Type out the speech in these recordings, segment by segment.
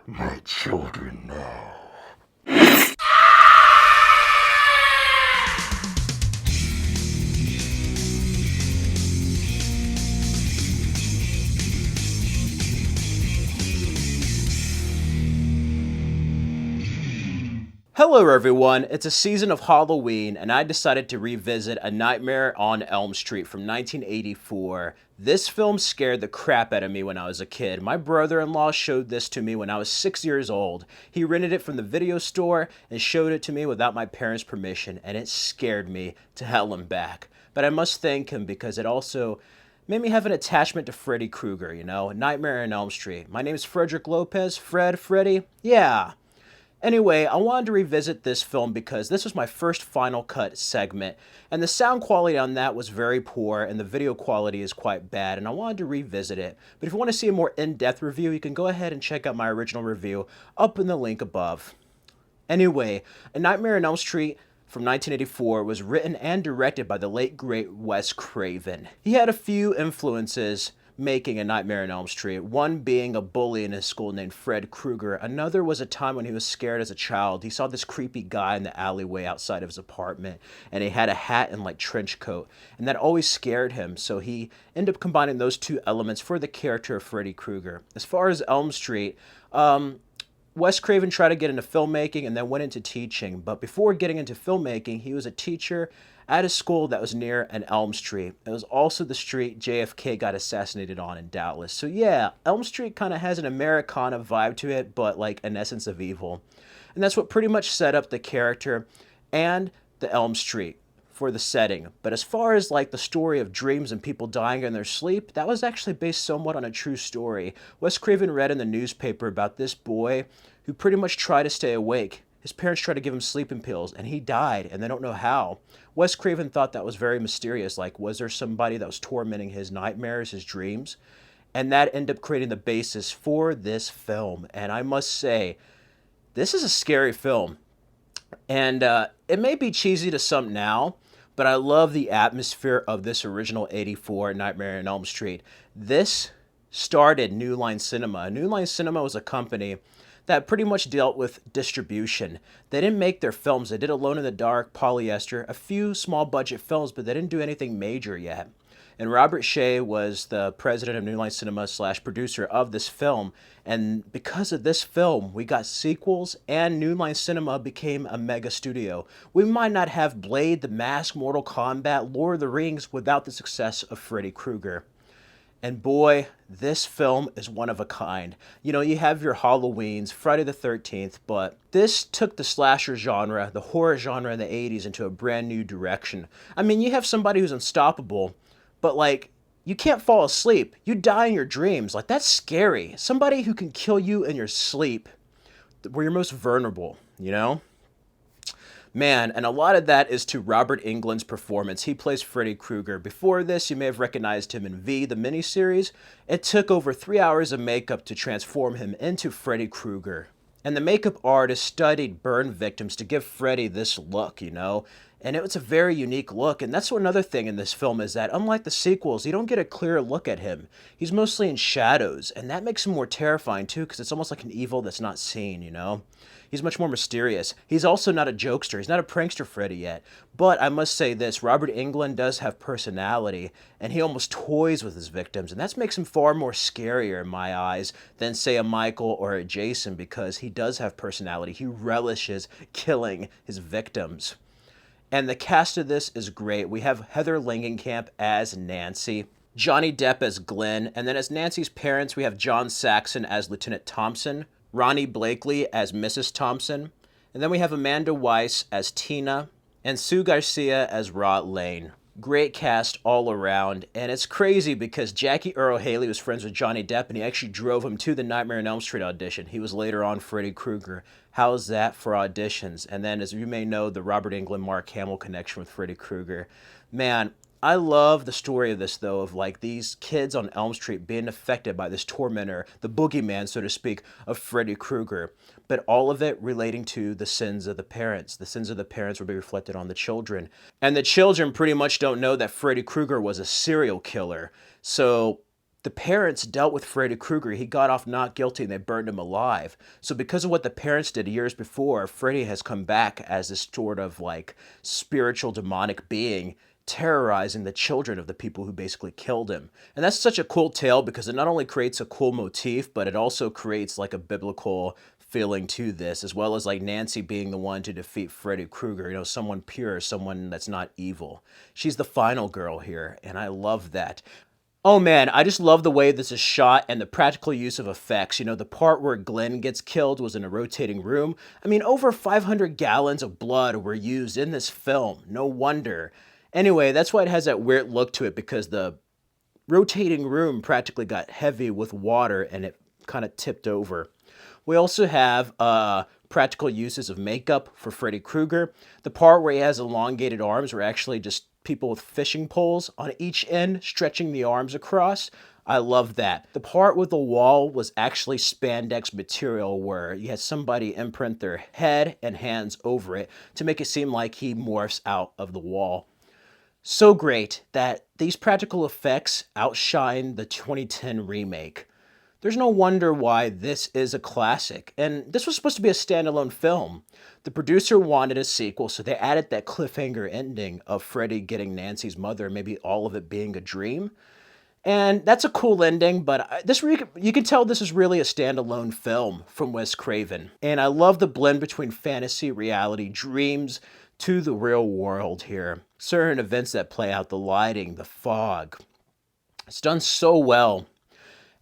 my children now. Hello everyone, it's a season of Halloween and I decided to revisit A Nightmare on Elm Street from 1984. This film scared the crap out of me when I was a kid. My brother-in-law showed this to me when I was 6 years old. He rented it from the video store and showed it to me without my parents' permission, and it scared me to hell and back. But I must thank him because it also made me have an attachment to Freddy Krueger, Nightmare on Elm Street. My name is Frederick Lopez. Freddy? Yeah. Anyway, I wanted to revisit this film because this was my first Final Cut segment, and the sound quality on that was very poor, and the video quality is quite bad, and I wanted to revisit it. But if you want to see a more in-depth review, you can go ahead and check out my original review up in the link above. Anyway, A Nightmare on Elm Street from 1984 was written and directed by the late great Wes Craven. He had a few influences making A Nightmare on Elm Street, one being a bully in his school named Fred Krueger. Another was a time when he was scared as a child. He saw this creepy guy in the alleyway outside of his apartment, and he had a hat and trench coat, and that always scared him, so he ended up combining those two elements for the character of Freddy Krueger. As far as Elm Street, Wes Craven tried to get into filmmaking and then went into teaching, but before getting into filmmaking, he was a teacher at a school that was near an Elm Street. It was also the street JFK got assassinated on in Dallas. So yeah, Elm Street kind of has an Americana vibe to it, but an essence of evil. And that's what pretty much set up the character and the Elm Street for the setting. But as far as the story of dreams and people dying in their sleep, that was actually based somewhat on a true story. Wes Craven read in the newspaper about this boy who pretty much tried to stay awake. His parents tried to give him sleeping pills, and he died, and they don't know how. Wes Craven thought that was very mysterious. Was there somebody that was tormenting his nightmares, his dreams? And that ended up creating the basis for this film. And I must say, this is a scary film. And it may be cheesy to some now, but I love the atmosphere of this original 84 Nightmare on Elm Street. This started New Line Cinema. New Line Cinema was a company that pretty much dealt with distribution. They didn't make their films. They did Alone in the Dark, Polyester, a few small budget films, but they didn't do anything major yet. And Robert Shea was the president of New Line Cinema / producer of this film. And because of this film, we got sequels, and New Line Cinema became a mega studio. We might not have Blade, The Mask, Mortal Kombat, Lord of the Rings without the success of Freddy Krueger. And boy, this film is one of a kind. You have your Halloweens, Friday the 13th, but this took the slasher genre, the horror genre in the 80s into a brand new direction. I mean, you have somebody who's unstoppable, but you can't fall asleep. You die in your dreams. That's scary. Somebody who can kill you in your sleep, where you're most vulnerable. Man, and a lot of that is to Robert Englund's performance. He plays Freddy Krueger. Before this, you may have recognized him in V, the miniseries. It took over 3 hours of makeup to transform him into Freddy Krueger. And the makeup artist studied burn victims to give Freddy this look, And it was a very unique look. And that's another thing in this film is that, unlike the sequels, you don't get a clear look at him. He's mostly in shadows, and that makes him more terrifying, too, because it's almost like an evil that's not seen. He's much more mysterious. He's also not a jokester. He's not a prankster Freddy yet. But I must say this, Robert Englund does have personality, and he almost toys with his victims, and that makes him far more scarier in my eyes than, say, a Michael or a Jason, because he does have personality. He relishes killing his victims. And the cast of this is great. We have Heather Langenkamp as Nancy, Johnny Depp as Glenn, and then as Nancy's parents, we have John Saxon as Lieutenant Thompson, Ronnie Blakely as Mrs. Thompson, and then we have Amanda Weiss as Tina, and Sue Garcia as Rod Lane. Great cast all around, and it's crazy because Jackie Earle Haley was friends with Johnny Depp, and he actually drove him to the Nightmare on Elm Street audition. He was later on Freddy Krueger. How's that for auditions? And then, as you may know, the Robert Englund, Mark Hamill connection with Freddy Krueger. Man, I love the story of this, though, of these kids on Elm Street being affected by this tormentor, the boogeyman, so to speak, of Freddy Krueger. But all of it relating to the sins of the parents. The sins of the parents will be reflected on the children. And the children pretty much don't know that Freddy Krueger was a serial killer. So The parents dealt with Freddy Krueger. He got off not guilty and they burned him alive. So because of what the parents did years before, Freddy has come back as this sort of like spiritual demonic being terrorizing the children of the people who basically killed him. And that's such a cool tale because it not only creates a cool motif, but it also creates like a biblical feeling to this, as well as like Nancy being the one to defeat Freddy Krueger, you know, someone pure, someone that's not evil. She's the final girl here, and I love that. Oh man, I just love the way this is shot and the practical use of effects. You know, the part where Glenn gets killed was in a rotating room. I mean, over 500 gallons of blood were used in this film. No wonder. Anyway, that's why it has that weird look to it, because the rotating room practically got heavy with water and it kind of tipped over. We also have practical uses of makeup for Freddy Krueger. The part where he has elongated arms were actually just people with fishing poles on each end stretching the arms across. I love that. The part with the wall was actually spandex material where you had somebody imprint their head and hands over it to make it seem like he morphs out of the wall. So great that these practical effects outshine the 2010 remake. There's no wonder why this is a classic, and this was supposed to be a standalone film. The producer wanted a sequel, so they added that cliffhanger ending of Freddy getting Nancy's mother, maybe all of it being a dream. And that's a cool ending, but you can tell this is really a standalone film from Wes Craven. And I love the blend between fantasy, reality, dreams to the real world here. Certain events that play out, the lighting, the fog. It's done so well.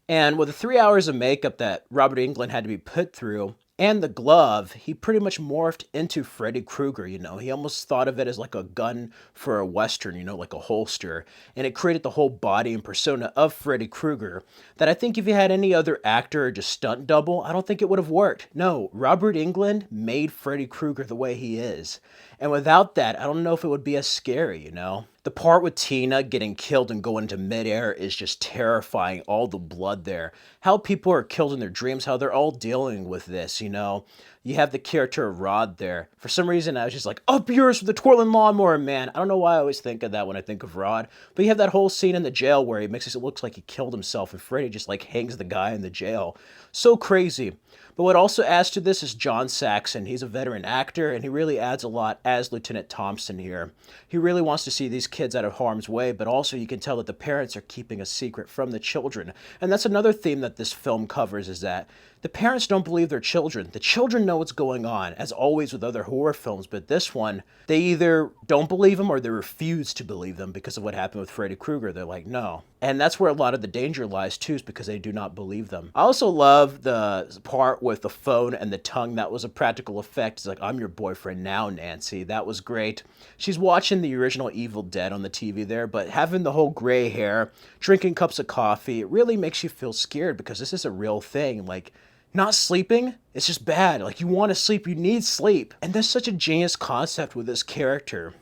And with the 3 hours of makeup that Robert Englund had to be put through, and the glove, he pretty much morphed into Freddy Krueger, you know. He almost thought of it as like a gun for a Western, you know, like a holster. And it created the whole body and persona of Freddy Krueger that I think if you had any other actor or just stunt double, I don't think it would have worked. No, Robert Englund made Freddy Krueger the way he is. And without that, I don't know if it would be as scary, you know? The part with Tina getting killed and going into midair is just terrifying, all the blood there. How people are killed in their dreams, how they're all dealing with this, you know? You have the character of Rod there. For some reason, I was just like, up yours with the twirling lawnmower, man. I don't know why I always think of that when I think of Rod. But you have that whole scene in the jail where he makes it look like he killed himself, and Freddy just like hangs the guy in the jail. So crazy. But what also adds to this is John Saxon. He's a veteran actor, and he really adds a lot as Lieutenant Thompson here. He really wants to see these kids out of harm's way, but also you can tell that the parents are keeping a secret from the children. And that's another theme that this film covers, is that the parents don't believe their children. The children know what's going on, as always with other horror films, but this one, they either don't believe them or they refuse to believe them because of what happened with Freddy Krueger. They're like, no. And that's where a lot of the danger lies too, is because they do not believe them. I also love the part with the phone and the tongue. That was a practical effect. It's like, I'm your boyfriend now, Nancy. That was great. She's watching the original Evil Dead on the TV there, but having the whole gray hair, drinking cups of coffee, it really makes you feel scared because this is a real thing. Like, not sleeping, it's just bad. Like, you want to sleep, you need sleep. And there's such a genius concept with this character.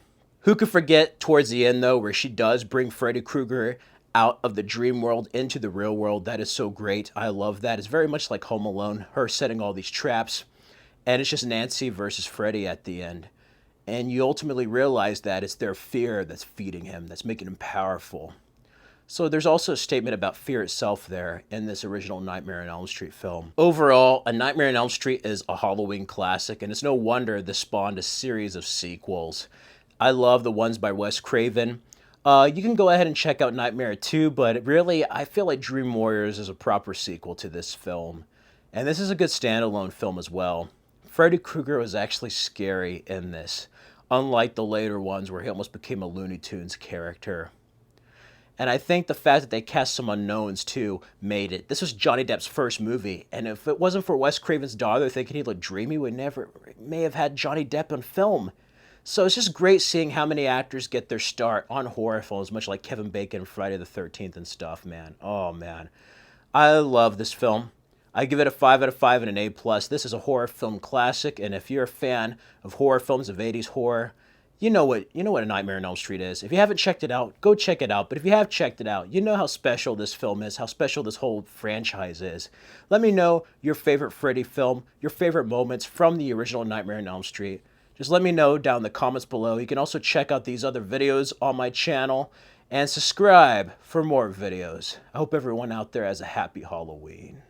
Who could forget towards the end, though, where she does bring Freddy Krueger out of the dream world into the real world. That is so great. I love that. It's very much like Home Alone, her setting all these traps. And it's just Nancy versus Freddy at the end. And you ultimately realize that it's their fear that's feeding him, that's making him powerful. So there's also a statement about fear itself there in this original Nightmare on Elm Street film. Overall, A Nightmare on Elm Street is a Halloween classic, and it's no wonder this spawned a series of sequels. I love the ones by Wes Craven. You can go ahead and check out Nightmare 2, but really, I feel like Dream Warriors is a proper sequel to this film. And this is a good standalone film as well. Freddy Krueger was actually scary in this, unlike the later ones where he almost became a Looney Tunes character. And I think the fact that they cast some unknowns, too, made it. This was Johnny Depp's first movie, and if it wasn't for Wes Craven's daughter thinking he looked dreamy, we never may have had Johnny Depp on film. So it's just great seeing how many actors get their start on horror films, much like Kevin Bacon, Friday the 13th and stuff, man. Oh, man. I love this film. I give it a 5 out of 5 and an A+. This is a horror film classic, and if you're a fan of horror films, of 80s horror, you know what A Nightmare on Elm Street is. If you haven't checked it out, go check it out. But if you have checked it out, you know how special this film is, how special this whole franchise is. Let me know your favorite Freddy film, your favorite moments from the original Nightmare on Elm Street. Just let me know down in the comments below. You can also check out these other videos on my channel. and subscribe for more videos. I hope everyone out there has a happy Halloween.